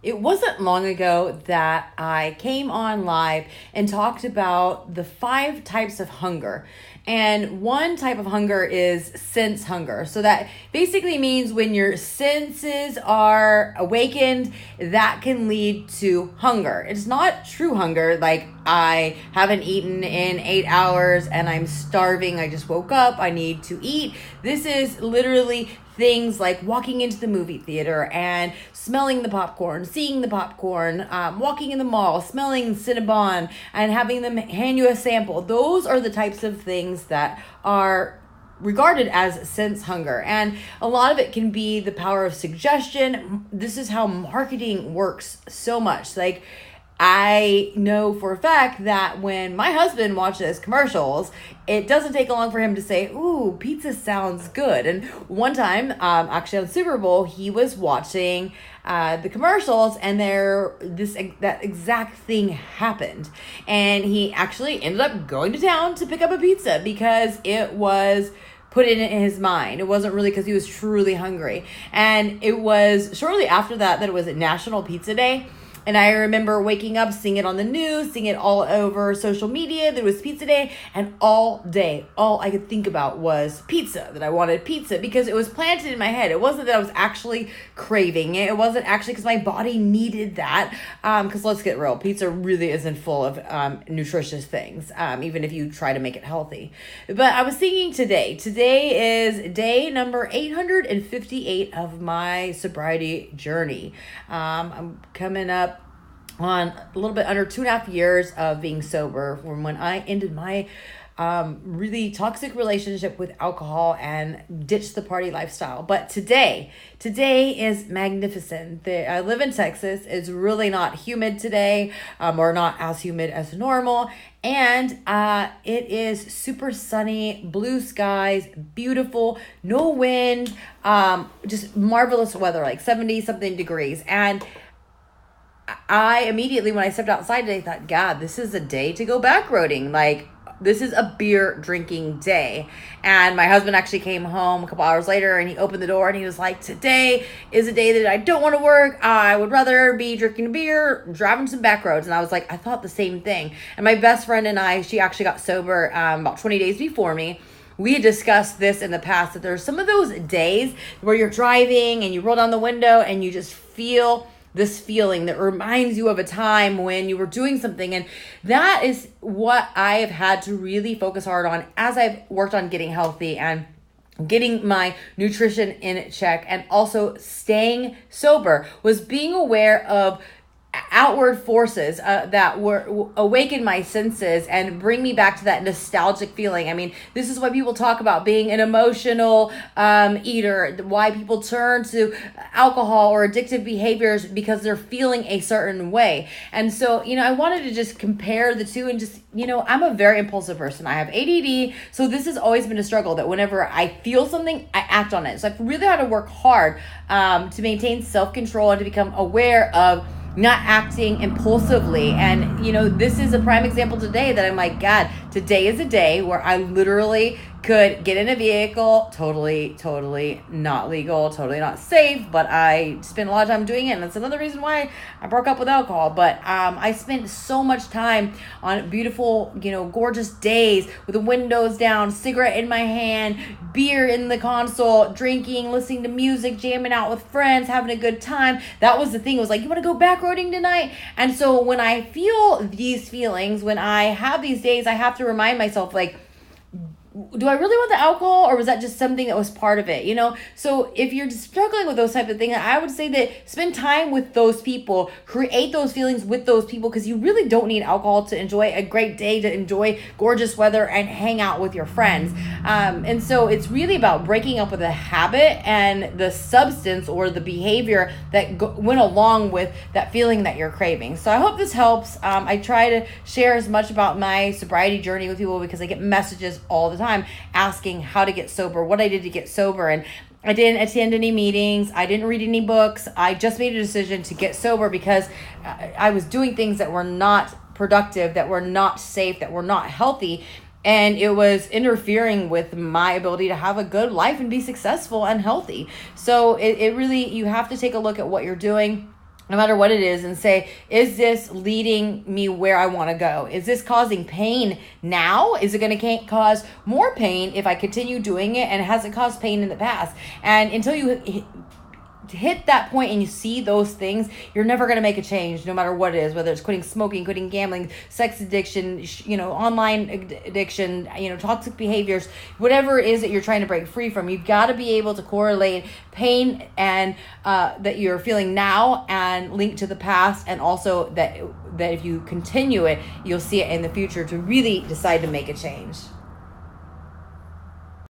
It wasn't long ago that I came on live and talked about the 5 types of hunger. And one type of hunger is sense hunger. So that basically means when your senses are awakened, that can lead to hunger. It's not true hunger, like I haven't eaten in 8 hours and I'm starving. I just woke up. I need to eat. This is literally things like walking into the movie theater and smelling the popcorn, seeing the popcorn, walking in the mall, smelling Cinnabon, and having them hand you a sample. Those are the types of things that are regarded as sense hunger. And a lot of it can be the power of suggestion. This is how marketing works so much. Like, I know for a fact that when my husband watches commercials, it doesn't take long for him to say, "Ooh, pizza sounds good." And one time, actually on Super Bowl, he was watching the commercials, and that exact thing happened, and he actually ended up going to town to pick up a pizza because it was put in his mind. It wasn't really because he was truly hungry. And it was shortly after that it was National Pizza Day. And I remember waking up, seeing it on the news, seeing it all over social media. There was Pizza Day, and all day, all I could think about was pizza, that I wanted pizza because it was planted in my head. It wasn't that I was actually craving it. It wasn't actually because my body needed that. Because let's get real, pizza really isn't full of nutritious things, even if you try to make it healthy. But I was thinking today is day number 858 of my sobriety journey. I'm coming up on a little bit under 2.5 years of being sober from when I ended my really toxic relationship with alcohol and ditched the party lifestyle. But today is magnificent. I live in Texas. It's really not humid today, or not as humid as normal. And it is super sunny, blue skies, beautiful, no wind, just marvelous weather, like 70 something degrees. And I immediately, when I stepped outside today, thought, God, this is a day to go back roading. Like, this is a beer drinking day. And my husband actually came home a couple hours later, and he opened the door and he was like, today is a day that I don't want to work. I would rather be drinking a beer, driving some back roads. And I was like, I thought the same thing. And my best friend and I, she actually got sober about 20 days before me. We had discussed this in the past, that there's some of those days where you're driving and you roll down the window and you just feel this feeling that reminds you of a time when you were doing something. And that is what I have had to really focus hard on as I've worked on getting healthy and getting my nutrition in check, and also staying sober, was being aware of outward forces that awaken my senses and bring me back to that nostalgic feeling. I mean, this is why people talk about being an emotional eater, why people turn to alcohol or addictive behaviors, because they're feeling a certain way. And so, I wanted to just compare the two and just, I'm a very impulsive person. I have ADD, so this has always been a struggle, that whenever I feel something, I act on it. So I've really had to work hard to maintain self-control and to become aware of not acting impulsively. And this is a prime example today that I'm like, God, today is a day where I literally could get in a vehicle, totally not legal, totally not safe, but I spent a lot of time doing it. And that's another reason why I broke up with alcohol. But I spent so much time on beautiful, gorgeous days with the windows down, cigarette in my hand, beer in the console, drinking, listening to music, jamming out with friends, having a good time. That was the thing. It was like, you want to go back roading tonight? And so when I feel these feelings, when I have these days, I have to remind myself, like, do I really want the alcohol, or was that just something that was part of it? So if you're struggling with those type of things, I would say that spend time with those people, create those feelings with those people, because you really don't need alcohol to enjoy a great day, to enjoy gorgeous weather and hang out with your friends. And so it's really about breaking up with a habit and the substance or the behavior that went along with that feeling that you're craving. So I hope this helps. I try to share as much about my sobriety journey with people, because I get messages all the time asking how to get sober, what I did to get sober. And I didn't attend any meetings. I didn't read any books. I just made a decision to get sober because I was doing things that were not productive, that were not safe, that were not healthy. And it was interfering with my ability to have a good life and be successful and healthy. So it really, you have to take a look at what you're doing. no matter what it is, and say, is this leading me where I want to go? Is this causing pain now? Is it going to cause more pain if I continue doing it? And has it caused pain in the past? And until you hit that point and you see those things, you're never going to make a change, no matter what it is, whether it's quitting smoking, quitting gambling, sex addiction, online addiction, toxic behaviors, whatever it is that you're trying to break free from. You've got to be able to correlate pain and that you're feeling now and link to the past, and also that if you continue it, you'll see it in the future to really decide to make a change.